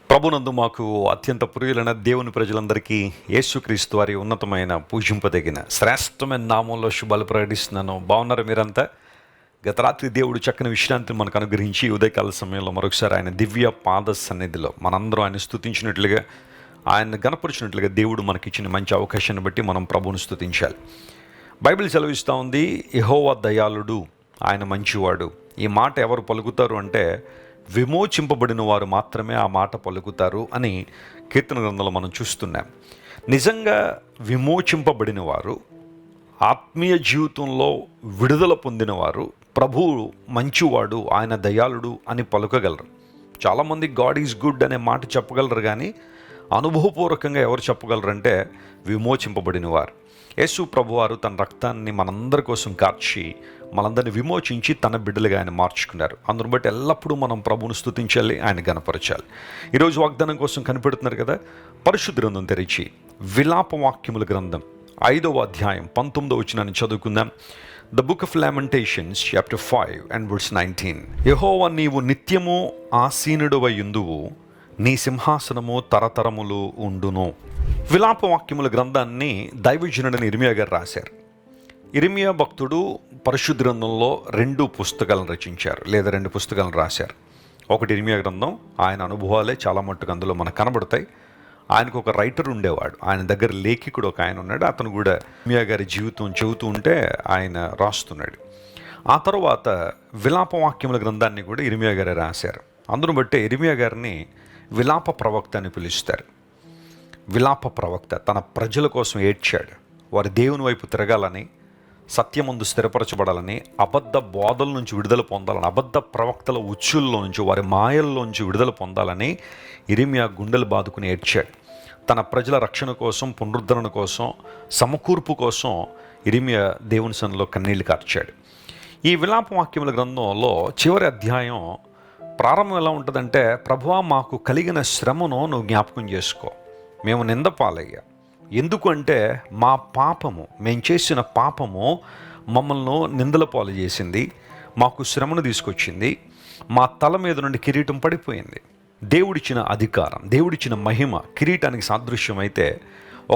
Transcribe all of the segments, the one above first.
ప్రభునందు మాకు అత్యంత ప్రియులైన దేవుని ప్రజలందరికీ యేసుక్రీస్తు వారి ఉన్నతమైన పూజింపదగిన శ్రేష్టమైన నామంలో శుభాలు ప్రకటిస్తున్నాను. బాగున్నారు మీరంతా? గత రాత్రి దేవుడు చక్కని విశ్రాంతిని మనకు అనుగ్రహించి ఉదయకాల సమయంలో మరొకసారి ఆయన దివ్య పాద సన్నిధిలో మనందరం ఆయన స్తుతించినట్లుగా, ఆయన గణపరిచినట్లుగా దేవుడు మనకిచ్చిన మంచి అవకాశాన్ని బట్టి మనం ప్రభువును స్తుతించాలి. బైబిల్ సెలవిస్తూ ఉంది, యెహోవా దయాళుడు, ఆయన మంచివాడు. ఈ మాట ఎవరు పలుకుతారు అంటే విమోచింపబడిన వారు మాత్రమే ఆ మాట పలుకుతారు అని కీర్తన గ్రంథంలో మనం చూస్తున్నాం. నిజంగా విమోచింపబడిన వారు, ఆత్మీయ జీవితంలో విడుదల పొందినవారు ప్రభువు మంచివాడు, ఆయన దయాళుడు అని పలుకగలరు. చాలామంది గాడ్ ఈజ్ గుడ్ అనే మాట చెప్పగలరు, కానీ అనుభవపూర్వకంగా ఎవరు చెప్పగలరంటే విమోచింపబడిన వారు. యేసు ప్రభువారు తన రక్తాన్ని మనందరి కోసం కార్చి మనందరిని విమోచించి తన బిడ్డలుగా ఆయన మార్చుకున్నారు. అందును బట్టి ఎల్లప్పుడూ మనం ప్రభువును స్తుతించాలి, ఆయన గణపరచాలి. ఈరోజు వాగ్దానం కోసం కనిపెడుతున్నారు కదా, పరిశుద్ధ గ్రంథం తెరిచి విలాప వాక్యముల గ్రంథం 5వ అధ్యాయం 19వ వచనాన్ని చదువుకుందాం. The book of Lamentations chapter 5 and verse 19. యెహోవా, నీవు నిత్యము ఆసీనుడవై యుందువు, నీ సింహాసనము తరతరములు ఉండును. విలాప వాక్యముల గ్రంథాన్ని దైవజనుడైన ఇర్మియా గారు రాశారు. ఇర్మియా భక్తుడు పరిశుద్ధ గ్రంథంలో 2 పుస్తకాలను రచించారు, లేదా 2 పుస్తకాలను రాశారు. ఒకటి ఇర్మియా గ్రంథం, ఆయన అనుభవాలే చాలా మట్టుకు అందులో మనకు కనబడతాయి. ఆయనకు ఒక రైటర్ ఉండేవాడు, ఆయన దగ్గర లేఖికుడు ఒక ఆయన ఉన్నాడు. అతను కూడా ఇర్మియా గారి జీవితం చెబుతూ ఉంటే ఆయన రాస్తున్నాడు. ఆ తర్వాత విలాప వాక్యముల గ్రంథాన్ని కూడా ఇర్మియా గారే రాశారు. అందును బట్టే ఇర్మియా గారిని విలాప ప్రవక్త అని పిలుస్తారు. విలాప ప్రవక్త తన ప్రజల కోసం ఏడ్చాడు. వారి దేవుని వైపు తిరగాలని, సత్యమందు స్థిరపరచబడాలని, అబద్ధ బోధల నుంచి విడుదల పొందాలని, అబద్ధ ప్రవక్తల ఉచ్చుల్లో నుంచి, వారి మాయల్లోంచి విడుదల పొందాలని ఇర్మియా గుండెలు బాదుకుని ఏడ్చాడు. తన ప్రజల రక్షణ కోసం, పునరుద్ధరణ కోసం, సమకూర్పు కోసం ఇర్మియా దేవుని సన్నిధిలో కన్నీళ్లు కార్చాడు. ఈ విలాప వాక్యముల గ్రంథంలో చివరి అధ్యాయం ప్రారంభం ఎలా ఉంటుందంటే, ప్రభువా, మాకు కలిగిన శ్రమను నువ్వు జ్ఞాపకం చేసుకో. మేము నిందపాలయ్యా. ఎందుకంటే మా పాపము, మేము చేసిన పాపము మమ్మల్ని నిందల పాలు చేసింది, మాకు శ్రమను తీసుకొచ్చింది, మా తల మీద నుండి కిరీటం పడిపోయింది. దేవుడిచ్చిన అధికారం, దేవుడిచ్చిన మహిమ కిరీటానికి సాదృశ్యమైతే,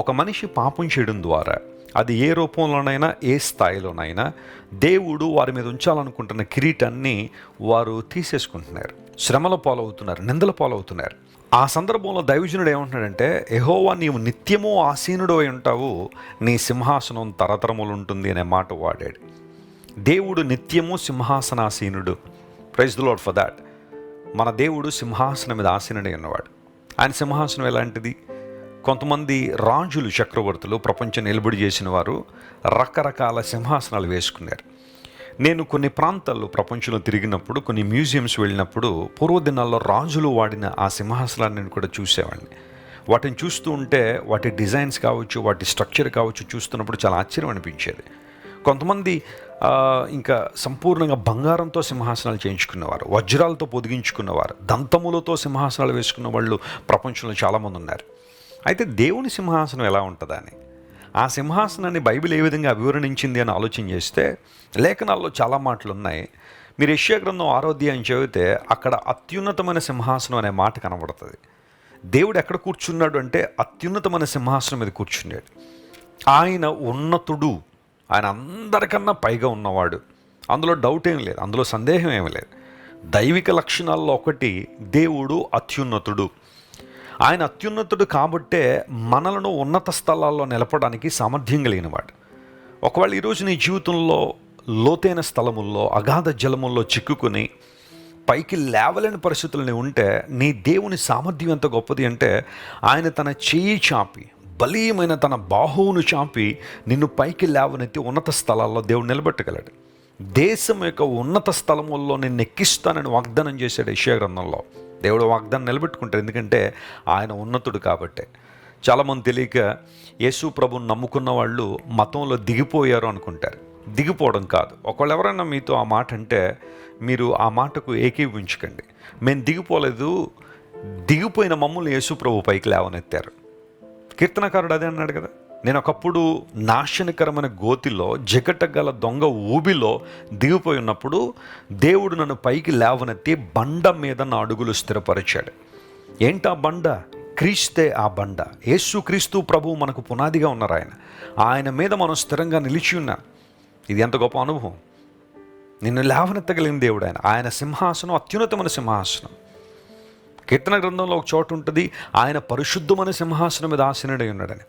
ఒక మనిషి పాపం చేయడం ద్వారా అది ఏ రూపంలోనైనా, ఏ స్థాయిలోనైనా దేవుడు వారి మీద ఉంచాలనుకుంటున్న కిరీటాన్ని వారు తీసేసుకుంటున్నారు, శ్రమల పాలవుతున్నారు, నిందల పాలవుతున్నారు. ఆ సందర్భంలో దైవజనుడు ఏమంటున్నాడంటే, యెహోవా, నీవు నిత్యము ఆసీనుడు అయి ఉంటావు, నీ సింహాసనం తరతరములు ఉంటుంది అనే మాట వాడాడు. దేవుడు నిత్యము సింహాసనాసీనుడు. Praise the lord for that. మన దేవుడు సింహాసనం మీద ఆసీనుడై ఉన్నవాడు. ఆయన సింహాసనం ఎలాంటిది? కొంతమంది రాజులు, చక్రవర్తులు, ప్రపంచం నిలబడి చేసిన వారు రకరకాల సింహాసనాలు వేసుకున్నారు. నేను కొన్ని ప్రాంతాల్లో ప్రపంచంలో తిరిగినప్పుడు, కొన్ని మ్యూజియంస్ వెళ్ళినప్పుడు పూర్వదినాల్లో రాజులు వాడిన ఆ సింహాసనాన్ని నేను కూడా చూసేవాడిని. వాటిని చూస్తూ ఉంటే, వాటి డిజైన్స్ కావచ్చు, వాటి స్ట్రక్చర్ కావచ్చు, చూస్తున్నప్పుడు చాలా ఆశ్చర్యం అనిపించేది. కొంతమంది ఇంకా సంపూర్ణంగా బంగారంతో సింహాసనాలు చేయించుకున్నవారు, వజ్రాలతో పొదిగించుకున్నవారు, దంతములతో సింహాసనాలు వేసుకున్న వాళ్ళు ప్రపంచంలో చాలామంది ఉన్నారు. అయితే దేవుని సింహాసనం ఎలా ఉంటుందా అని, ఆ సింహాసనాన్ని బైబిల్ ఏ విధంగా వివరణించింది అని ఆలోచన చేస్తే లేఖనాల్లో చాలా మాటలు ఉన్నాయి. మీరు యెషయా గ్రంథం 6వ అధ్యాయం చదివితే అక్కడ అత్యున్నతమైన సింహాసనం అనే మాట కనబడుతుంది. దేవుడు ఎక్కడ కూర్చున్నాడు అంటే అత్యున్నతమైన సింహాసనం మీద కూర్చున్నాడు. ఆయన ఉన్నతుడు, ఆయన అందరికన్నా పైగా ఉన్నవాడు. అందులో డౌట్ ఏం లేదు, అందులో సందేహం ఏమీ లేదు. దైవిక లక్షణాల్లో ఒకటి, దేవుడు అత్యున్నతుడు. ఆయన అత్యున్నతుడు కాబట్టే మనలను ఉన్నత స్థలాల్లో నిలపడానికి సామర్థ్యం కలిగినవాడు. ఒకవేళ ఈరోజు నీ జీవితంలో లోతైన స్థలముల్లో, అగాధ జలముల్లో చిక్కుకొని పైకి లేవలేని పరిస్థితులని ఉంటే, నీ దేవుని సామర్థ్యం ఎంత గొప్పది అంటే, ఆయన తన చెయ్యి చాపి, బలీయమైన తన బాహువును చాపి నిన్ను పైకి లేవనెత్తి ఉన్నత స్థలాల్లో దేవుడు నిలబెట్టగలడు. దేశం యొక్క ఉన్నత స్థలముల్లో నిన్ను ఎక్కిస్తానని వాగ్దానం చేశాడు యెషయా గ్రంథంలో. దేవుడు వాగ్దానం నిలబెట్టుకుంటారు, ఎందుకంటే ఆయన ఉన్నతుడు కాబట్టే. చాలామంది తెలియక యేసు ప్రభుని నమ్ముకున్న వాళ్ళు మతంలో దిగిపోయారు అనుకుంటారు. దిగిపోవడం కాదు. ఒకవేళ ఎవరైనా మీతో ఆ మాట అంటే మీరు ఆ మాటకు ఏకీభవించకండి. మేము దిగిపోలేదు, దిగిపోయిన మమ్మల్ని యేసు ప్రభు పైకి లేవనెత్తారు. కీర్తనకారుడు అదే అన్నాడు కదా, నేను ఒకప్పుడు నాశనకరమైన గోతిలో, జగటగల దొంగ ఊబిలో దిగిపోయి ఉన్నప్పుడు దేవుడు నన్ను పైకి లేవనెత్తి బండ మీద నా అడుగులు స్థిరపరిచాడు. ఏంటా బండ? క్రీస్తే ఆ బండ. యేసు క్రీస్తు ప్రభువు మనకు పునాదిగా ఉన్నారు. ఆయన మీద మనం స్థిరంగా నిలిచి ఉన్నాం. ఇది ఎంత గొప్ప అనుభవం. నిన్ను లేవనెత్తగలిగిన దేవుడు ఆయన సింహాసనం అత్యున్నతమైన సింహాసనం. కీర్తన గ్రంథంలో ఒక చోటు ఉంటుంది, ఆయన పరిశుద్ధమైన సింహాసనం మీద ఆసీనుడై ఉన్నాడని.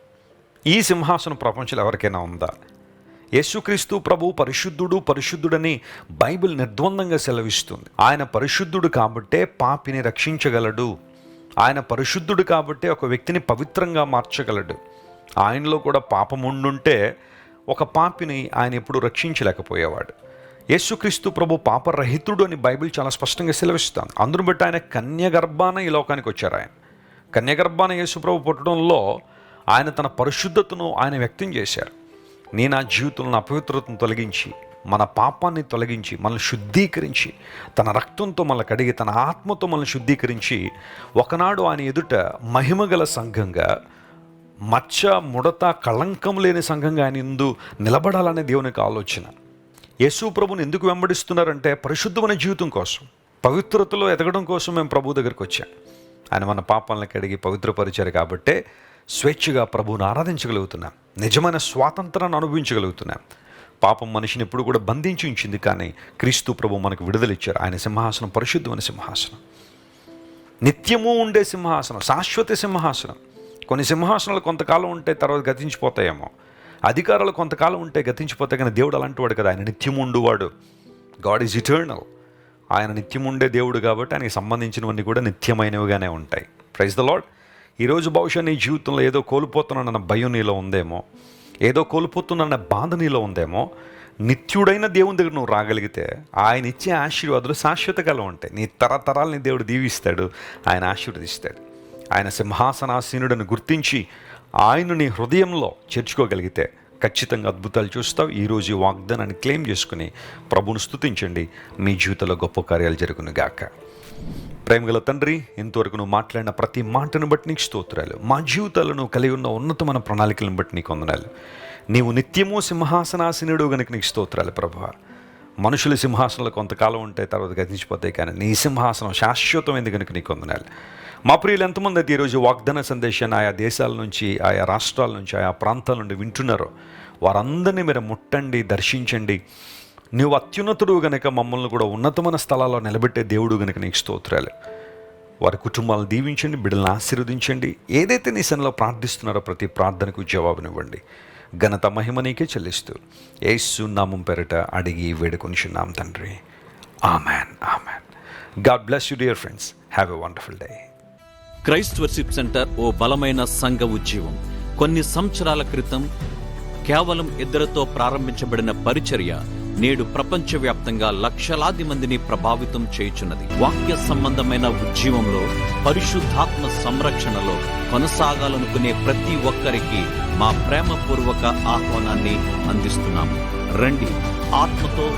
ఈ సింహాసనం ప్రపంచంలో ఎవరికైనా ఉందా? యేసుక్రీస్తు ప్రభు పరిశుద్ధుడని బైబిల్ నిర్ద్వందంగా సెలవిస్తుంది. ఆయన పరిశుద్ధుడు కాబట్టే పాపిని రక్షించగలడు. ఆయన పరిశుద్ధుడు కాబట్టే ఒక వ్యక్తిని పవిత్రంగా మార్చగలడు. ఆయనలో కూడా పాపం ఉండుంటే ఒక పాపిని ఆయన ఎప్పుడు రక్షించలేకపోయేవాడు. యేసుక్రీస్తు ప్రభు పాపరహితుడు అని బైబిల్ చాలా స్పష్టంగా సెలవిస్తాను. అందును బట్టి ఆయన కన్యగర్భాన ఈ లోకానికి వచ్చారు. ఆయన కన్యగర్భాన యేసు ప్రభు పుట్టడంలో ఆయన తన పరిశుద్ధతను ఆయన వ్యక్తం చేశారు. నేను నా జీవితంలో అపవిత్రతను తొలగించి, మన పాపాన్ని తొలగించి, మనల్ని శుద్ధీకరించి, తన రక్తంతో మనల్ని కడిగి, తన ఆత్మతో మనల్ని శుద్ధీకరించి, ఒకనాడు ఆయన ఎదుట మహిమగల సంఘంగా, మచ్చ ముడత కళంకం లేని సంఘంగా ఆయన ఎందు నిలబడాలనే దేవునికి ఆలోచన. యేసు ప్రభుని ఎందుకు వెంబడిస్తున్నారంటే పరిశుద్ధమైన జీవితం కోసం, పవిత్రతలో ఎదగడం కోసం మేము ప్రభు దగ్గరికి వచ్చాం. ఆయన మన పాపాలను కడిగి పవిత్రపరిచారు కాబట్టే స్వేచ్ఛగా ప్రభువుని ఆరాధించగలుగుతున్నాం, నిజమైన స్వాతంత్రాన్ని అనుభవించగలుగుతున్నాం. పాపం మనిషిని ఎప్పుడు కూడా బంధించి ఉంచింది, కానీ క్రీస్తు ప్రభు మనకు విడుదలిచ్చారు. ఆయన సింహాసనం పరిశుద్ధమైన సింహాసనం, నిత్యము ఉండే సింహాసనం, శాశ్వత సింహాసనం. కొన్ని సింహాసనాలు కొంతకాలం ఉంటే తర్వాత గతించిపోతాయేమో, అధికారాలు కొంతకాలం ఉంటే గతించిపోతాయి, కానీ దేవుడు అలాంటి వాడు కదా. ఆయన నిత్యము ఉండువాడు. God is eternal. ఆయన నిత్యముండే దేవుడు కాబట్టి ఆయనకి సంబంధించినవన్నీ కూడా నిత్యమైనవిగానే ఉంటాయి. Praise the Lord. ఈరోజు బహుశా నీ జీవితంలో ఏదో కోల్పోతున్నానన్న భయం నీలో ఉందేమో, ఏదో కోల్పోతున్నానన్న బాధ నీలో ఉందేమో. నిత్యుడైన దేవుని దగ్గర నువ్వు రాగలిగితే ఆయన ఇచ్చే ఆశీర్వాదాలు శాశ్వతకాలం ఉంటాయి. నీ తరతరాలని దేవుడు దీవిస్తాడు, ఆయన ఆశీర్వదిస్తాడు. ఆయన సింహాసనాసీనుడని గుర్తించి ఆయన నీ హృదయంలో చేర్చుకోగలిగితే ఖచ్చితంగా అద్భుతాలు చూస్తావు. ఈరోజు ఈ వాగ్దానాన్ని క్లెయిమ్ చేసుకుని ప్రభువును స్తుతించండి. మీ జీవితంలో గొప్ప కార్యాలు జరుగును గాక. ప్రేమగల తండ్రి, ఇంతవరకు నువ్వు మాట్లాడిన ప్రతి మాటను బట్టి నీకు స్తోత్రాలు. మా జీవితాలను కలిగి ఉన్న ఉన్నతమైన ప్రణాళికలను బట్టి నీకు వందనాలు. నీవు నిత్యము సింహాసనాసీనుడు గనుక నీకు స్తోత్రాలు ప్రభువా. మనుషుల సింహాసనాలు కొంతకాలం ఉంటాయి, తర్వాత గతించిపోతాయి, కానీ నీ సింహాసనం శాశ్వతమైంది కనుక నీకు వందనాలు. మా ప్రియులు ఎంతమంది అయితే ఈరోజు వాగ్దాన సందేశాన్ని ఆయా దేశాల నుంచి, ఆయా రాష్ట్రాల నుంచి, ఆయా ప్రాంతాల నుండి వింటున్నారో వారందరినీ మీరు ముట్టండి, దర్శించండి. నువ్వు అత్యున్నతుడు గనుక మమ్మల్ని కూడా ఉన్నతమైన స్థలాల్లో నిలబెట్టే దేవుడు గనుక నీకు స్తోత్రాలు. వారి కుటుంబాలను దీవించండి, బిడ్డలను ఆశీర్వదించండి. ఏదైతే నీ సన్నిధిలో ప్రార్థిస్తున్నారో ప్రతి ప్రార్థనకు జవాబునివ్వండి. ఘనత మహిమ నీకే చెల్లిస్తూ యేసు నామం పేరిట అడిగి వేడుకొనిచున్నాం తండ్రి. ఆమెన్, ఆమెన్. God bless you dear friends. Have a wonderful day. Christ worship centre ఓ బలమైన సంఘ ఉద్యమం. కొన్ని సంవత్సరాల క్రితం కేవలం 2 ప్రారంభించబడిన పరిచర్య నేడు ప్రపంచవ్యాప్తంగా లక్షలాది మందిని ప్రభావితం చేయుచున్నది. వాక్య సంబంధమైన ఉద్యమంలో, పరిశుద్ధాత్మ సంరక్షణలో కొనసాగాలనుకునే ప్రతి ఒక్కరికి మా ప్రేమపూర్వక ఆహ్వానాన్ని అందిస్తున్నాము. రండి, ఆత్మతో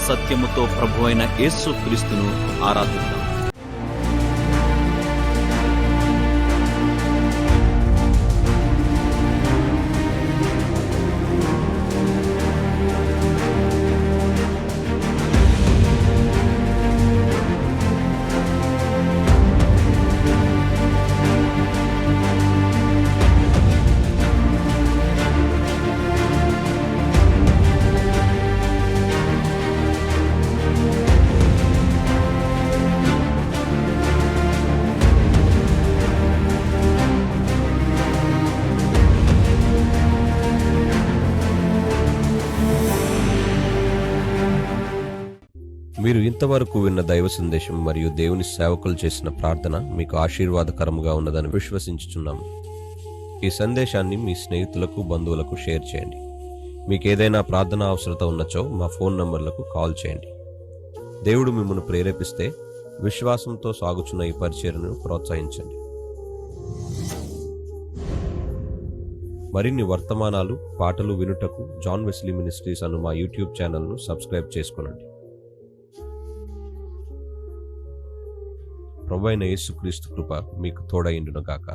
సత్యముతో ప్రభువైన యేసు క్రీస్తును ఆరాధిద్దాం. మీరు ఇంతవరకు విన్న దైవ సందేశం మరియు దేవుని సేవకులు చేసిన ప్రార్థన మీకు ఆశీర్వాదకరముగా ఉన్నదని విశ్వసించుచున్నాము. ఈ సందేశాన్ని మీ స్నేహితులకు, బంధువులకు షేర్ చేయండి. మీకు ఏదైనా ప్రార్థన అవసరత ఉన్నచో మా ఫోన్ నంబర్లకు కాల్ చేయండి. దేవుడు మిమ్మల్ని ప్రేరేపిస్తే విశ్వాసంతో సాగుచున్న ఈ పరిచర్యను ప్రోత్సహించండి. మరిన్ని వర్తమానాలు, పాటలు వినుటకు జాన్ వెస్లీ మినిస్ట్రీస్ అను మా యూట్యూబ్ ఛానల్ను సబ్స్క్రైబ్ చేసుకొనండి. ప్రభువైన యేసుక్రీస్తు కృప మీకు తోడైండును గాక.